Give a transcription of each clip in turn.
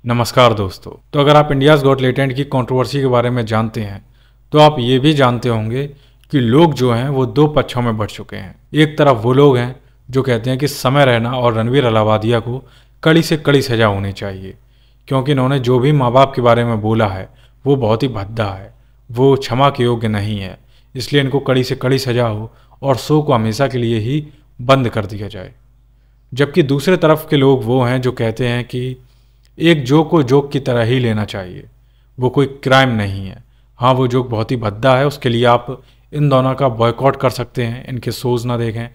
नमस्कार दोस्तों। तो अगर आप इंडियाज़ गॉट टैलेंट की कंट्रोवर्सी के बारे में जानते हैं तो आप ये भी जानते होंगे कि लोग जो हैं वो दो पक्षों में बढ़ चुके हैं। एक तरफ वो लोग हैं जो कहते हैं कि समय रैना और रणवीर अलाहाबादिया को कड़ी से कड़ी सज़ा होनी चाहिए, क्योंकि इन्होंने जो भी माँ बाप के बारे में बोला है वो बहुत ही भद्दा है, वो क्षमा के योग्य नहीं है, इसलिए इनको कड़ी से कड़ी सज़ा हो और शो को हमेशा के लिए ही बंद कर दिया जाए। जबकि दूसरे तरफ के लोग वो हैं जो कहते हैं कि एक जोक को जोक की तरह ही लेना चाहिए, वो कोई क्राइम नहीं है। हाँ, वो जोक बहुत ही भद्दा है, उसके लिए आप इन दोनों का बॉयकॉट कर सकते हैं, इनके शोज़ ना देखें,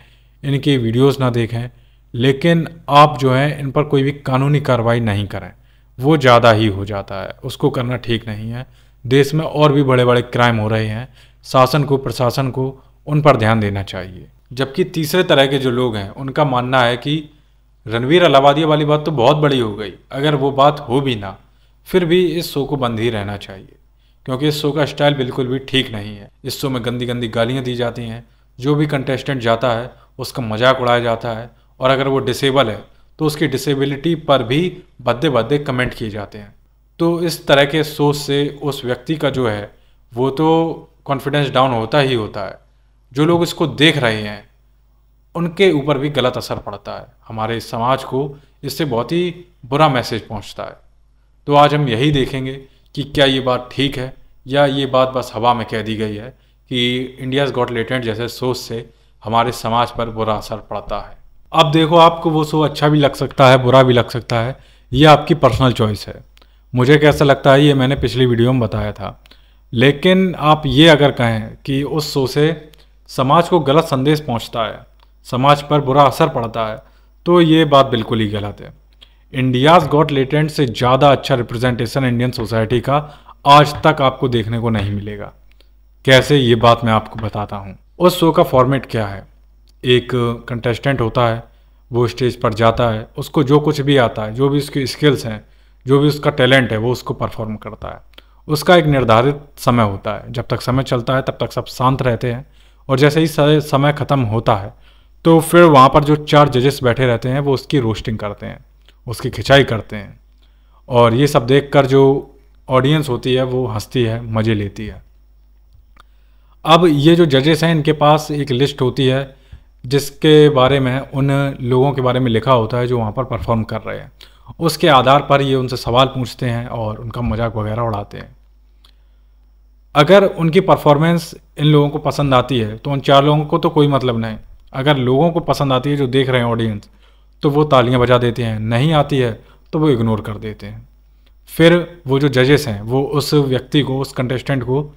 इनकी वीडियोस ना देखें, लेकिन आप जो है इन पर कोई भी कानूनी कार्रवाई नहीं करें, वो ज़्यादा ही हो जाता है, उसको करना ठीक नहीं है। देश में और भी बड़े बड़े क्राइम हो रहे हैं, शासन को प्रशासन को उन पर ध्यान देना चाहिए। जबकि तीसरे तरह के जो लोग हैं उनका मानना है कि रणवीर अलाहाबादिया वाली बात तो बहुत बड़ी हो गई, अगर वो बात हो भी ना फिर भी इस शो को बंद ही रहना चाहिए, क्योंकि इस शो का स्टाइल बिल्कुल भी ठीक नहीं है। इस शो में गंदी गंदी गालियाँ दी जाती हैं, जो भी कंटेस्टेंट जाता है उसका मजाक उड़ाया जाता है, और अगर वो डिसेबल है तो उसकी डिसेबिलिटी पर भी भद्दे भद्दे कमेंट किए जाते हैं। तो इस तरह के शो से उस व्यक्ति का जो है वो तो कॉन्फिडेंस डाउन होता ही होता है। जो लोग इसको देख रहे हैं उनके ऊपर भी गलत असर पड़ता है, हमारे समाज को इससे बहुत ही बुरा मैसेज पहुंचता है। तो आज हम यही देखेंगे कि क्या ये बात ठीक है या ये बात बस हवा में कह दी गई है कि इंडियाज़ गॉट टैलेंट जैसे शो से हमारे समाज पर बुरा असर पड़ता है। अब देखो, आपको वो शो अच्छा भी लग सकता है, बुरा भी लग सकता है, ये आपकी पर्सनल चॉइस है। मुझे कैसा लगता है ये मैंने पिछली वीडियो में बताया था, लेकिन आप ये अगर कहें कि उस शो से समाज को गलत संदेश पहुंचता है, समाज पर बुरा असर पड़ता है, तो ये बात बिल्कुल ही गलत है। इंडियाज़ गॉट टैलेंट से ज़्यादा अच्छा रिप्रेजेंटेशन इंडियन सोसाइटी का आज तक आपको देखने को नहीं मिलेगा। कैसे, ये बात मैं आपको बताता हूँ। उस शो का फॉर्मेट क्या है, एक कंटेस्टेंट होता है, वो स्टेज पर जाता है, उसको जो कुछ भी आता है, जो भी उसकी स्किल्स हैं, जो भी उसका टैलेंट है, वो उसको परफॉर्म करता है। उसका एक निर्धारित समय होता है, जब तक समय चलता है तब तक सब शांत रहते हैं, और जैसे ही समय ख़त्म होता है तो फिर वहाँ पर जो 4 जजेस बैठे रहते हैं वो उसकी रोस्टिंग करते हैं, उसकी खिंचाई करते हैं, और ये सब देखकर जो ऑडियंस होती है वो हंसती है, मज़े लेती है। अब ये जो जजेस हैं इनके पास एक लिस्ट होती है जिसके बारे में उन लोगों के बारे में लिखा होता है जो वहाँ पर परफॉर्म कर रहे हैं। उसके आधार पर ये उनसे सवाल पूछते हैं और उनका मजाक वगैरह उड़ाते हैं। अगर उनकी परफॉर्मेंस इन लोगों को पसंद आती है तो उन 4 लोगों को तो कोई मतलब नहीं, अगर लोगों को पसंद आती है, जो देख रहे हैं ऑडियंस, तो वो तालियां बजा देते हैं, नहीं आती है तो वो इग्नोर कर देते हैं। फिर वो जो जजेस हैं वो उस व्यक्ति को, उस कंटेस्टेंट को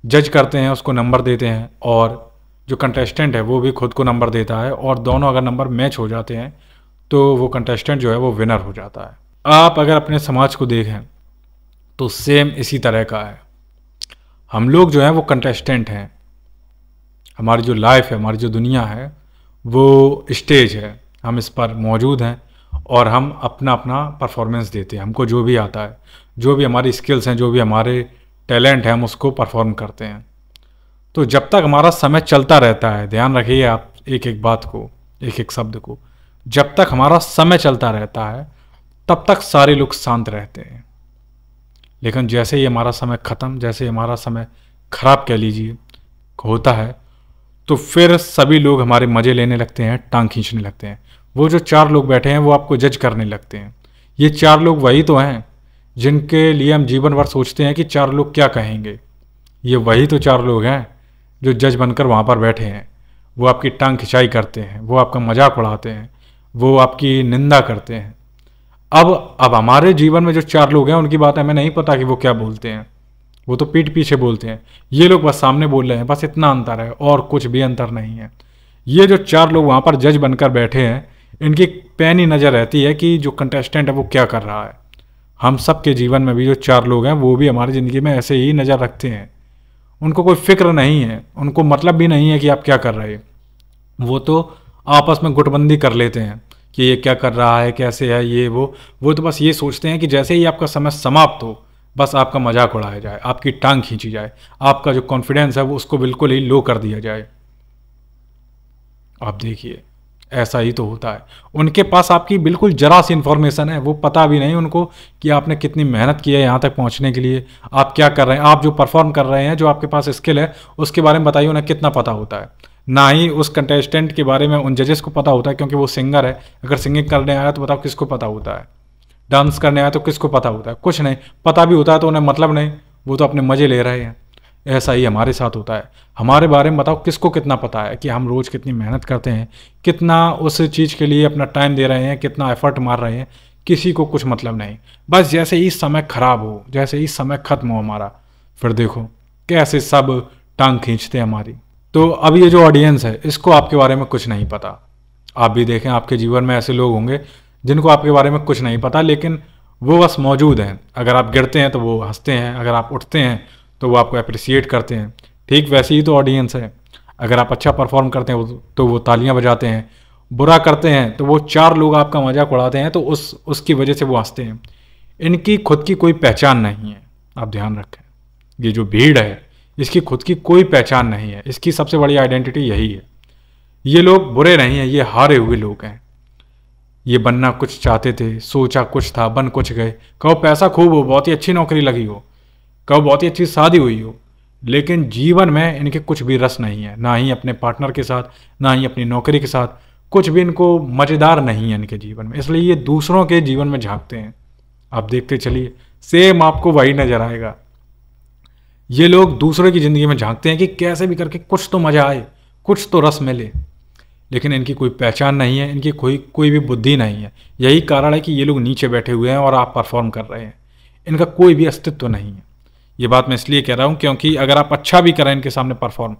जज करते हैं, उसको नंबर देते हैं, और जो कंटेस्टेंट है वो भी खुद को नंबर देता है, और दोनों अगर नंबर मैच हो जाते हैं तो वो कंटेस्टेंट जो है वो विनर हो जाता है। आप अगर अपने समाज को देखें तो सेम इसी तरह का है। हम लोग जो हैं वो कंटेस्टेंट हैं, हमारी जो लाइफ है, हमारी जो दुनिया है वो स्टेज है, हम इस पर मौजूद हैं और हम अपना अपना परफॉर्मेंस देते हैं। हमको जो भी आता है, जो भी हमारी स्किल्स हैं, जो भी हमारे टैलेंट हैं, हम उसको परफॉर्म करते हैं। तो जब तक हमारा समय चलता रहता है, ध्यान रखिए आप एक एक बात को, एक एक शब्द को, जब तक हमारा समय चलता रहता है तब तक सारे लोग शांत रहते हैं। लेकिन जैसे ही हमारा समय ख़त्म, जैसे ही हमारा समय खराब कह लीजिए होता है, तो फिर सभी लोग हमारे मज़े लेने लगते हैं, टांग खींचने लगते हैं। वो जो 4 लोग बैठे हैं वो आपको जज करने लगते हैं। ये 4 लोग वही तो हैं जिनके लिए हम जीवन भर सोचते हैं कि 4 लोग क्या कहेंगे। ये वही तो 4 लोग हैं जो जज बनकर वहाँ पर बैठे हैं। वो आपकी टांग खिंचाई करते हैं, वो आपका मजाक उड़ाते हैं, वो आपकी निंदा करते हैं। अब हमारे जीवन में जो 4 लोग हैं उनकी बात हमें नहीं पता कि वो क्या बोलते हैं, वो तो पीठ पीछे बोलते हैं। ये लोग बस सामने बोल रहे हैं, बस इतना अंतर है और कुछ भी अंतर नहीं है। ये जो 4 लोग वहाँ पर जज बनकर बैठे हैं, इनकी पैनी नज़र रहती है कि जो कंटेस्टेंट है वो क्या कर रहा है। हम सब के जीवन में भी जो 4 लोग हैं वो भी हमारी ज़िंदगी में ऐसे ही नज़र रखते हैं। उनको कोई फिक्र नहीं है, उनको मतलब भी नहीं है कि आप क्या कर रहे हैं। वो तो आपस में गुटबंदी कर लेते हैं कि ये क्या कर रहा है, कैसे है, ये वो तो बस ये सोचते हैं कि जैसे ही आपका समय समाप्त हो बस आपका मजाक उड़ाया जाए, आपकी टांग खींची जाए, आपका जो कॉन्फिडेंस है वो उसको बिल्कुल ही लो कर दिया जाए। आप देखिए ऐसा ही तो होता है। उनके पास आपकी बिल्कुल जरा सी इन्फॉर्मेशन है, वो पता भी नहीं उनको कि आपने कितनी मेहनत की है यहाँ तक पहुँचने के लिए, आप क्या कर रहे हैं, आप जो परफॉर्म कर रहे हैं, जो आपके पास स्किल है उसके बारे में बताइए उन्हें कितना पता होता है। ना ही उस कंटेस्टेंट के बारे में उन जजेस को पता होता है, क्योंकि वो सिंगर है। अगर सिंगिंग करने आया तो बताओ किसको पता होता है, डांस करने आया तो किसको पता होता है, कुछ नहीं पता भी होता है तो उन्हें मतलब नहीं, वो तो अपने मज़े ले रहे हैं। ऐसा ही हमारे साथ होता है। हमारे बारे में बताओ किसको कितना पता है कि हम रोज़ कितनी मेहनत करते हैं, कितना उस चीज़ के लिए अपना टाइम दे रहे हैं, कितना एफर्ट मार रहे हैं, किसी को कुछ मतलब नहीं। बस जैसे ही समय खराब हो, जैसे ही समय खत्म हो हमारा, फिर देखो कैसे सब टांग खींचते हैं हमारी। तो अब ये जो ऑडियंस है इसको आपके बारे में कुछ नहीं पता। आप भी देखें आपके जीवन में ऐसे लोग होंगे जिनको आपके बारे में कुछ नहीं पता, लेकिन वो बस मौजूद हैं। अगर आप गिरते हैं तो वो हंसते हैं, अगर आप उठते हैं तो वो आपको अप्रिसिएट करते हैं। ठीक वैसे ही तो ऑडियंस है। अगर आप अच्छा परफॉर्म करते हैं तो वो तालियां बजाते हैं, बुरा करते हैं तो वो 4 लोग आपका मजाक उड़ाते हैं तो उसकी वजह से वो हंसते हैं। इनकी खुद की कोई पहचान नहीं है, आप ध्यान रखें। ये जो भीड़ है इसकी खुद की कोई पहचान नहीं है, इसकी सबसे बड़ी आइडेंटिटी यही है। ये लोग बुरे नहीं हैं, ये हारे हुए लोग हैं। ये बनना कुछ चाहते थे, सोचा कुछ था, बन कुछ गए। कहो पैसा खूब हो, बहुत ही अच्छी नौकरी लगी हो, कहो बहुत ही अच्छी शादी हुई हो, लेकिन जीवन में इनके कुछ भी रस नहीं है, ना ही अपने पार्टनर के साथ, ना ही अपनी नौकरी के साथ। कुछ भी इनको मज़ेदार नहीं है इनके जीवन में, इसलिए ये दूसरों के जीवन में झांकते हैं। आप देखते चलिए सेम आपको वही नजर आएगा। ये लोग दूसरों की ज़िंदगी में झांकते हैं कि कैसे भी करके कुछ तो मज़ा आए, कुछ तो रस मिले, लेकिन इनकी कोई पहचान नहीं है, इनकी कोई भी बुद्धि नहीं है। यही कारण है कि ये लोग नीचे बैठे हुए हैं और आप परफॉर्म कर रहे हैं। इनका कोई भी अस्तित्व नहीं है। ये बात मैं इसलिए कह रहा हूँ क्योंकि अगर आप अच्छा भी करें इनके सामने परफॉर्म,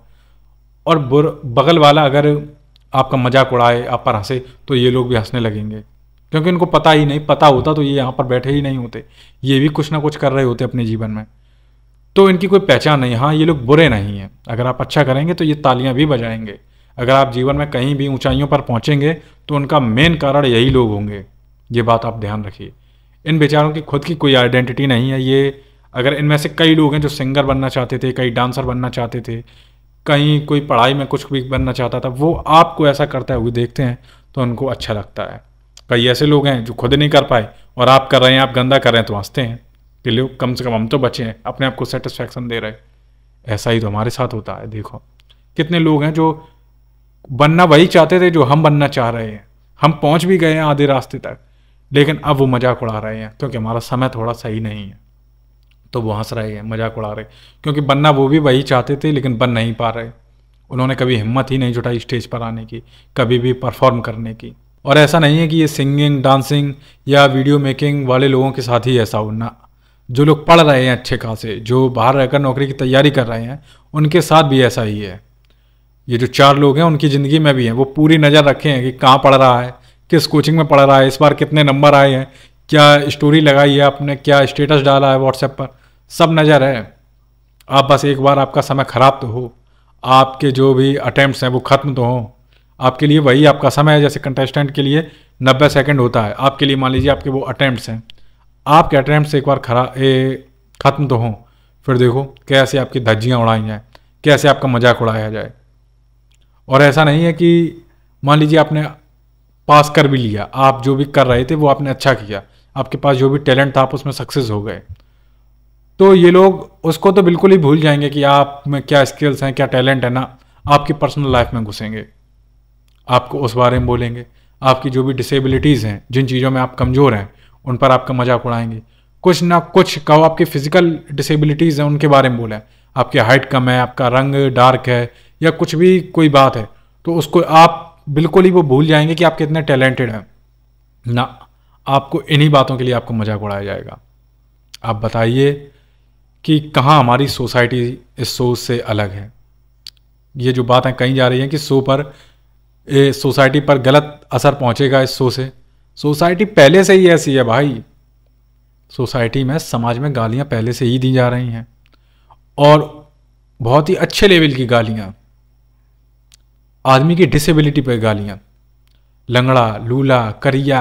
और बगल वाला अगर आपका मजाक उड़ाए, आप पर हंसे, तो ये लोग भी हंसने लगेंगे, क्योंकि इनको पता ही नहीं। पता होता तो ये यहाँ पर बैठे ही नहीं होते, ये भी कुछ ना कुछ कर रहे होते अपने जीवन में। तो इनकी कोई पहचान नहीं। हाँ, ये लोग बुरे नहीं हैं। अगर आप अच्छा करेंगे तो ये तालियां भी बजाएंगे। अगर आप जीवन में कहीं भी ऊंचाइयों पर पहुंचेंगे तो उनका मेन कारण यही लोग होंगे। ये बात आप ध्यान रखिए। इन बेचारों की खुद की कोई आइडेंटिटी नहीं है। ये अगर इनमें से कई लोग हैं जो सिंगर बनना चाहते थे, कई डांसर बनना चाहते थे, कहीं कोई पढ़ाई में कुछ भी बनना चाहता था, वो आपको ऐसा करते हुए देखते हैं तो उनको अच्छा लगता है। कई ऐसे लोग हैं जो खुद नहीं कर पाए और आप कर रहे हैं, आप गंदा कर रहे हैं तो हंसते हैं कि लोग कम से कम हम तो बचे हैं, अपने आप को सेटिस्फैक्शन दे रहे। ऐसा ही तो हमारे साथ होता है। देखो कितने लोग हैं जो बनना वही चाहते थे जो हम बनना चाह रहे हैं, हम पहुंच भी गए हैं आधे रास्ते तक, लेकिन अब वो मजाक उड़ा रहे हैं क्योंकि हमारा समय थोड़ा सही नहीं है, तो वो हंस रहे हैं, मजाक उड़ा रहे, क्योंकि बनना वो भी वही चाहते थे लेकिन बन नहीं पा रहे। उन्होंने कभी हिम्मत ही नहीं जुटाई स्टेज पर आने की, कभी भी परफॉर्म करने की। और ऐसा नहीं है कि ये सिंगिंग, डांसिंग या वीडियो मेकिंग वाले लोगों के साथ ही ऐसा होना। जो लोग पढ़ रहे हैं अच्छे खासे, जो बाहर रहकर नौकरी की तैयारी कर रहे हैं, उनके साथ भी ऐसा ही है। ये जो 4 लोग हैं उनकी ज़िंदगी में भी हैं। वो पूरी नज़र रखे हैं कि कहाँ पढ़ रहा है, किस कोचिंग में पढ़ रहा है, इस बार कितने नंबर आए हैं, क्या स्टोरी लगाई है आपने, क्या स्टेटस डाला है व्हाट्सएप पर, सब नज़र है। आप बस एक बार आपका समय ख़राब तो हो, आपके जो भी अटैम्प्ट्स हैं वो ख़त्म तो हों। आपके लिए वही आपका समय है। जैसे कंटेस्टेंट के लिए 90 सेकंड होता है, आपके लिए मान लीजिए आपके वो अटैम्प्ट्स हैं, आपके अटैम्प्ट्स एक बार ख़त्म तो हों, फिर देखो कैसे आपकी धज्जियाँ उड़ाई जाएँ, कैसे आपका मजाक उड़ाया जाए। और ऐसा नहीं है कि मान लीजिए आपने पास कर भी लिया, आप जो भी कर रहे थे वो आपने अच्छा किया, आपके पास जो भी टैलेंट था आप उसमें सक्सेस हो गए, तो ये लोग उसको तो बिल्कुल ही भूल जाएंगे कि आप में क्या स्किल्स हैं, क्या टैलेंट है ना। आपकी पर्सनल लाइफ में घुसेंगे, आपको उस बारे में बोलेंगे, आपकी जो भी डिसेबिलिटीज़ हैं, जिन चीज़ों में आप कमज़ोर हैं, उन पर आपका मजाक उड़ाएंगे। कुछ ना कुछ कहो, आपकी फिजिकल डिसेबिलिटीज़ हैं उनके बारे में बोलें, आपकी हाइट कम है, आपका रंग डार्क है, या कुछ भी कोई बात है, तो उसको आप बिल्कुल ही वो भूल जाएंगे कि आप कितने टैलेंटेड हैं ना। आपको इन्हीं बातों के लिए आपको मजाक उड़ाया जाएगा। आप बताइए कि कहाँ हमारी सोसाइटी इस सोच से अलग है। ये जो बातें कही जा रही हैं कि सोसाइटी पर गलत असर पहुंचेगा इस शो से, सोसाइटी पहले से ही ऐसी है भाई। सोसाइटी में, समाज में गालियां पहले से ही दी जा रही हैं, और बहुत ही अच्छे लेवल की गालियां। आदमी की डिसेबिलिटी पर गालियां, लंगड़ा, लूला, करिया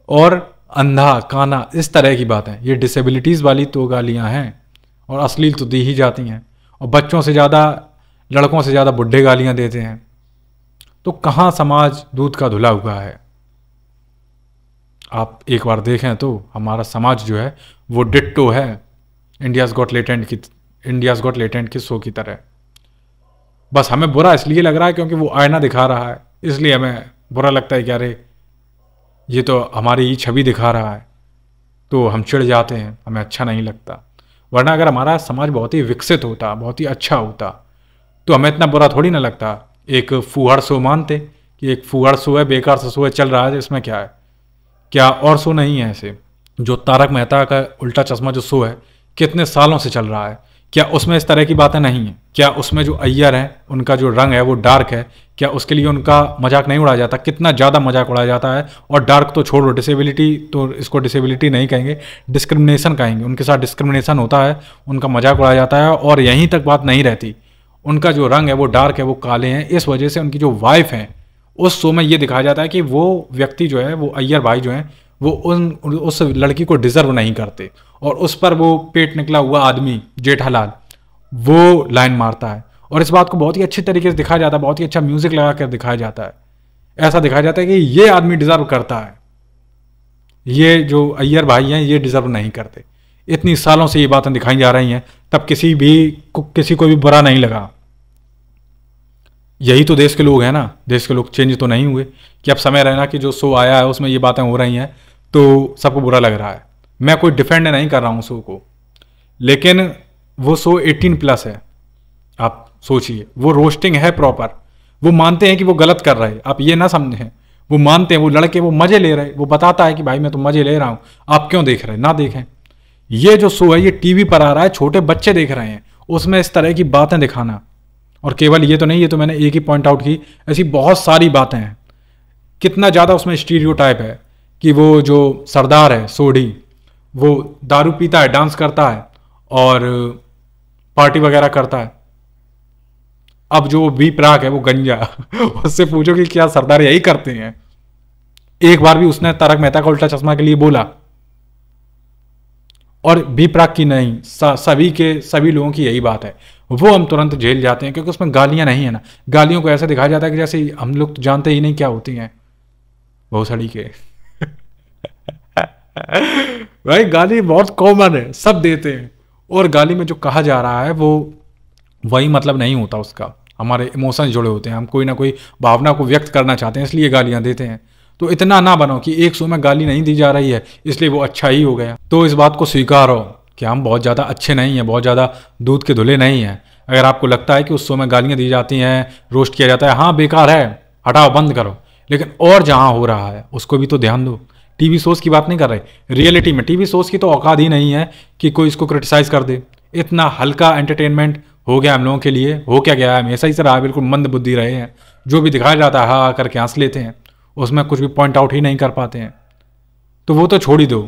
और अंधा, काना, इस तरह की बातें, ये डिसेबिलिटीज़ वाली तो गालियां हैं, और अश्लील तो दी ही जाती हैं। और बच्चों से ज़्यादा, लड़कों से ज़्यादा बुढ़े गालियां देते हैं। तो कहाँ समाज दूध का धुला हुआ है। आप एक बार देखें तो हमारा समाज जो है वो डिट्टो है इंडियाज़ गॉट लेटेंट की शो की तरह। बस हमें बुरा इसलिए लग रहा है क्योंकि वो आईना दिखा रहा है, इसलिए हमें बुरा लगता है कि अरे ये तो हमारी छवि दिखा रहा है, तो हम चिढ़ जाते हैं, हमें अच्छा नहीं लगता। वरना अगर हमारा समाज बहुत ही विकसित होता, बहुत ही अच्छा होता, तो हमें इतना बुरा थोड़ी ना लगता। एक फूहड़ शो मानते कि एक फूहड़ शो है, बेकार सा शो है, चल रहा है, इसमें क्या है, क्या और शो नहीं है ऐसे। जो तारक मेहता का उल्टा चश्मा जो शो है कितने सालों से चल रहा है, क्या उसमें इस तरह की बातें नहीं हैं? क्या उसमें जो अय्यर हैं उनका जो रंग है वो डार्क है, क्या उसके लिए उनका मजाक नहीं उड़ाया जाता? कितना ज़्यादा मजाक उड़ाया जाता है। और डार्क तो छोड़ो, डिसेबिलिटी तो इसको डिसेबिलिटी नहीं कहेंगे, डिस्क्रिमिनेशन कहेंगे। उनके साथ डिस्क्रिमिनेशन होता है, उनका मजाक उड़ाया जाता है। और यहीं तक बात नहीं रहती, उनका जो रंग है वो डार्क है, वो काले हैं, इस वजह से उनकी जो वाइफ हैं उस शो में ये दिखाया जाता है कि वो व्यक्ति जो है, वो अय्यर भाई जो हैं, वो उस लड़की को डिजर्व नहीं करते। और उस पर वो पेट निकला हुआ आदमी जेठालाल वो लाइन मारता है। और इस बात को बहुत ही अच्छे तरीके से दिखाया जाता है, बहुत ही अच्छा म्यूजिक लगा कर दिखाया जाता है। ऐसा दिखाया जाता है कि ये आदमी डिजर्व करता है, ये जो अय्यर भाई हैं ये डिजर्व नहीं करते। इतनी सालों से ये बातें दिखाई जा रही हैं, तब किसी को भी बुरा नहीं लगा। यही तो देश के लोग हैं ना, देश के लोग चेंज तो नहीं हुए कि अब समय रहना कि जो शो आया है उसमें ये बातें हो रही हैं तो सबको बुरा लग रहा है। मैं कोई डिफेंड नहीं कर रहा हूँ शो को, लेकिन वो शो 18+ है। आप सोचिए, वो रोस्टिंग है प्रॉपर, वो मानते हैं कि वो गलत कर रहे हैं, आप ये ना समझें, वो मानते हैं, वो लड़के वो मजे ले रहे हैं, वो बताता है कि भाई मैं तो मजे ले रहा हूँ, आप क्यों देख रहे हैं? ना देखें। ये जो शो है ये टीवी पर आ रहा है, छोटे बच्चे देख रहे हैं, उसमें इस तरह की बातें दिखाना। और केवल ये तो नहीं, ये तो मैंने एक ही पॉइंट आउट की, ऐसी बहुत सारी बातें हैं। कितना ज़्यादा उसमें स्टीरियोटाइप है कि वो जो सरदार है सोढ़ी, वो दारू पीता है, डांस करता है और पार्टी वगैरह करता है। अब जो बी प्राक है वो गंजा उससे पूछो कि क्या सरदार यही करते हैं? एक बार भी उसने तारक मेहता का उल्टा चश्मा के लिए बोला? और बी प्राक की नहीं, सभी लोगों की यही बात है, वो हम तुरंत झेल जाते हैं क्योंकि उसमें गालियां नहीं है ना। गालियों को ऐसे दिखाया जाता है कि जैसे हम लोग तो जानते ही नहीं क्या होती हैं बहुत सड़ी के भाई गाली बहुत कॉमन है, सब देते हैं। और गाली में जो कहा जा रहा है वो वही मतलब नहीं होता उसका, हमारे इमोशंस जुड़े होते हैं, हम कोई ना कोई भावना को व्यक्त करना चाहते हैं, इसलिए गालियां देते हैं। तो इतना ना बनो कि एक शो में गाली नहीं दी जा रही है इसलिए वो अच्छा ही हो गया। तो इस बात को स्वीकारो कि हम बहुत ज़्यादा अच्छे नहीं हैं, बहुत ज़्यादा दूध के धुले नहीं हैं। अगर आपको लगता है कि उस शो में गालियाँ दी जाती हैं, रोस्ट किया जाता है, हाँ बेकार है, हटाओ, बंद करो। लेकिन और जहाँ हो रहा है उसको भी तो ध्यान दो। टीवी शोज़ की बात नहीं कर रहे, रियलिटी में टीवी शोज़ की तो औकात ही नहीं है कि कोई इसको क्रिटिसाइज़ कर दे। इतना हल्का एंटरटेनमेंट हो गया हम लोगों के लिए, हो क्या गया है, हमेशा ही से रहा, बिल्कुल मंद बुद्धि रहे हैं। जो भी दिखाया जाता है हाँ करके हंस लेते हैं, उसमें कुछ भी पॉइंट आउट ही नहीं कर पाते हैं। तो वो तो छोड़ ही दो।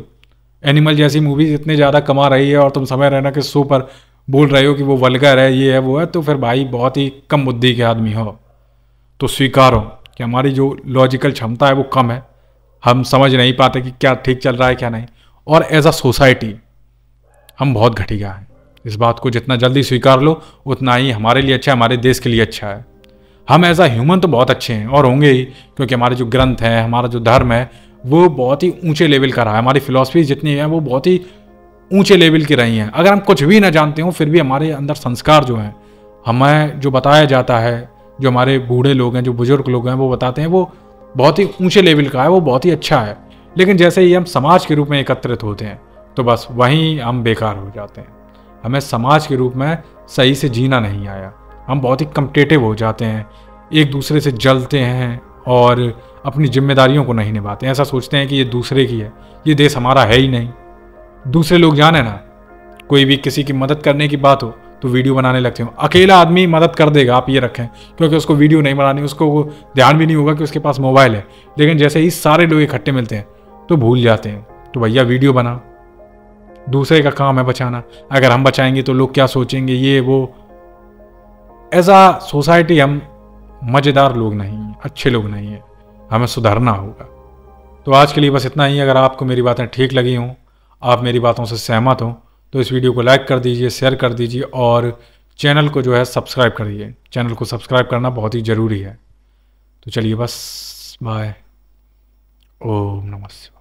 एनिमल जैसी मूवीज इतने ज़्यादा कमा रही है और तुम समय रहना के शो पर बोल रहे हो कि वो वल्गर है, ये है, वो है, तो फिर भाई बहुत ही कम बुद्धि के आदमी हो। तो स्वीकारो कि हमारी जो लॉजिकल क्षमता है वो कम है, हम समझ नहीं पाते कि क्या ठीक चल रहा है क्या नहीं। और एज अ सोसाइटी हम बहुत घटिया हैं। इस बात को जितना जल्दी स्वीकार लो उतना ही हमारे लिए अच्छा है, हमारे देश के लिए अच्छा है। हम एज अ ह्यूमन तो बहुत अच्छे हैं और होंगे ही, क्योंकि हमारे जो ग्रंथ हैं, हमारा जो धर्म है वो बहुत ही ऊंचे लेवल का रहा है। हमारी फिलॉसफी जितनी है वो बहुत ही ऊंचे लेवल की रही हैं। अगर हम कुछ भी ना जानते हो फिर भी हमारे अंदर संस्कार जो हैं, हमें जो बताया जाता है, जो हमारे बूढ़े लोग हैं, जो बुजुर्ग लोग हैं वो बताते हैं, वो बहुत ही ऊंचे लेवल का है, वो बहुत ही अच्छा है। लेकिन जैसे ही हम समाज के रूप में एकत्रित होते हैं तो बस वहीं हम बेकार हो जाते हैं। हमें समाज के रूप में सही से जीना नहीं आया, हम बहुत ही कम्पिटिटिव हो जाते हैं, एक दूसरे से जलते हैं और अपनी जिम्मेदारियों को नहीं निभाते हैं। ऐसा सोचते हैं कि ये दूसरे की है, ये देश हमारा है ही नहीं। दूसरे लोग जाने ना, कोई भी किसी की मदद करने की बात हो तो वीडियो बनाने लगते हो। अकेला आदमी मदद कर देगा, आप ये रखें, क्योंकि उसको वीडियो नहीं बनानी, उसको ध्यान भी नहीं होगा कि उसके पास मोबाइल है। लेकिन जैसे ही सारे लोग इकट्ठे मिलते हैं तो भूल जाते हैं, तो भैया वीडियो बना, दूसरे का काम है बचाना। अगर हम बचाएंगे तो लोग क्या सोचेंगे, ये वो। एज अ सोसाइटी हम मज़ेदार लोग नहीं हैं, अच्छे लोग नहीं हैं, हमें सुधरना होगा। तो आज के लिए बस इतना ही। अगर आपको मेरी बातें ठीक लगी हों, आप मेरी बातों से सहमत हों, तो इस वीडियो को लाइक कर दीजिए, शेयर कर दीजिए और चैनल को जो है सब्सक्राइब कर दीजिए। चैनल को सब्सक्राइब करना बहुत ही ज़रूरी है। तो चलिए बस, बाय। ओम नमः शिवाय।